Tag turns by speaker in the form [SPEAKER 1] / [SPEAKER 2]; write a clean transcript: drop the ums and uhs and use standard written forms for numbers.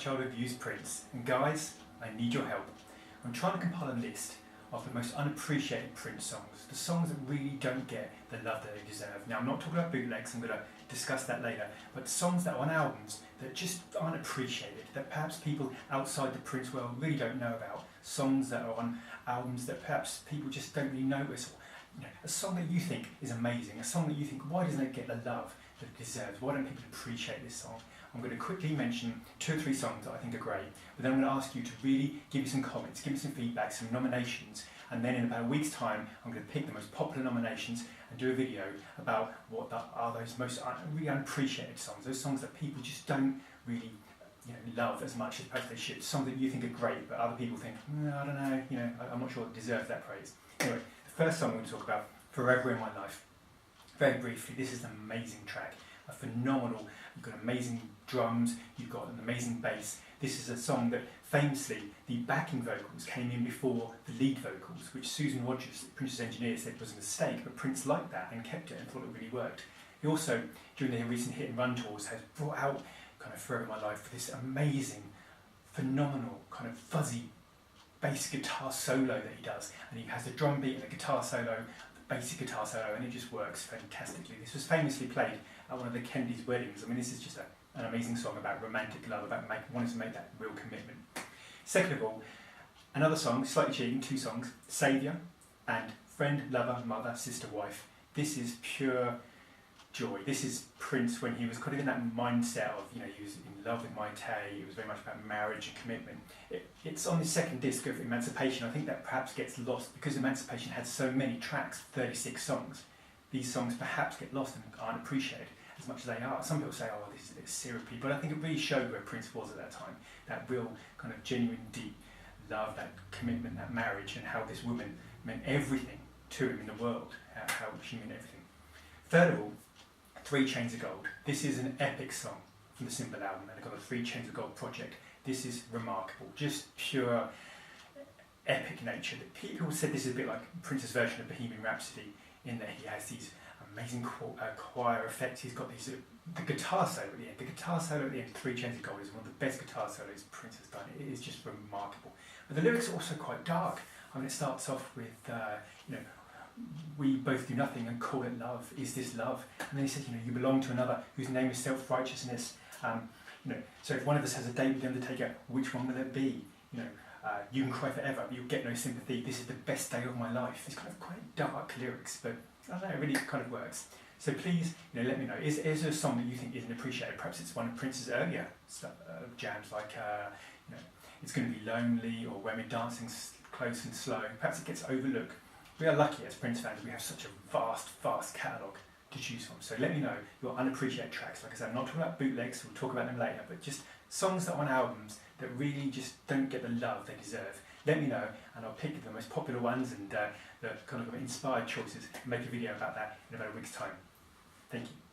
[SPEAKER 1] NightChild Reviews Prince, and guys, I need your help. I'm trying to compile a list of the most unappreciated Prince songs, the songs that really don't get the love that they deserve. Now, I'm not talking about bootlegs, I'm going to discuss that later, but songs that are on albums that just aren't appreciated, that perhaps people outside the Prince world really don't know about, songs that are on albums that perhaps people just don't really notice. A song that you think is amazing, a song that you think, why doesn't it get the love that it deserves? Why don't people appreciate this song? I'm going to quickly mention 2 or 3 songs that I think are great, but then I'm going to ask you to really give me some comments, give me some feedback, some nominations, and then in about a week's time I'm going to pick the most popular nominations and do a video about what are those most really unappreciated songs, those songs that people just don't really love as much as perhaps they should, songs that you think are great but other people think, I don't know, I'm not sure it deserves that praise. Anyway, the first song I'm going to talk about, Forever in My Life. Very briefly, this is an amazing track, a phenomenal, you've got amazing drums, you've got an amazing bass. This is a song that famously the backing vocals came in before the lead vocals, which Susan Rogers, Prince's engineer, said was a mistake, but Prince liked that and kept it and thought it really worked. He also, during their recent hit and run tours, has brought out kind of Forever in My Life for this amazing, phenomenal, kind of fuzzy bass guitar solo that he does, and he has the drum beat and the guitar solo, the basic guitar solo, and it just works fantastically. This was famously played at one of the Kennedys' weddings. I mean, this is just an amazing song about romantic love, about wanting to make that real commitment. Second of all, another song, slightly cheating, 2 songs, Saviour and Friend, Lover, Mother, Sister, Wife. This is pure joy. This is Prince when he was kind of in that mindset of, he was in love with Mai Tai, it was very much about marriage and commitment. It's on the second disc of Emancipation. I think that perhaps gets lost because Emancipation had so many tracks, 36 songs. These songs perhaps get lost and aren't appreciated as much as they are. Some people say, oh, this is a bit syrupy, but I think it really showed where Prince was at that time. That real kind of genuine, deep love, that commitment, that marriage, and how this woman meant everything to him in the world, how she meant everything. Third of all, 3 Chains of Gold. This is an epic song from the Simple album, and they've got a 3 Chains of Gold project. This is remarkable, just pure epic nature. People said this is a bit like Prince's version of Bohemian Rhapsody, in that he has these amazing choir effects. He's got these the guitar solo at the end. The guitar solo at the end of 3 Chains of Gold is one of the best guitar solos Prince has done. It is just remarkable. But the lyrics are also quite dark. I mean, it starts off with, we both do nothing and call it love. Is this love? And then he says, you belong to another whose name is self-righteousness. So if one of us has a date with the Undertaker, which one will it be? You can cry forever, but you'll get no sympathy. This is the best day of my life. It's kind of quite dark lyrics, but I don't know, it really kind of works. So please, let me know. Is there a song that you think isn't appreciated? Perhaps it's one of Prince's earlier jams, like It's Gonna Be Lonely, or When We're Dancing Close and Slow. Perhaps it gets overlooked. We are lucky as Prince fans. We have such a vast catalogue to choose from. So let me know your unappreciated tracks. Like I said, I'm not talking about bootlegs. We'll talk about them later, but just songs that are on albums that really just don't get the love they deserve. Let me know, and I'll pick the most popular ones and the kind of inspired choices and make a video about that in about a week's time. Thank you.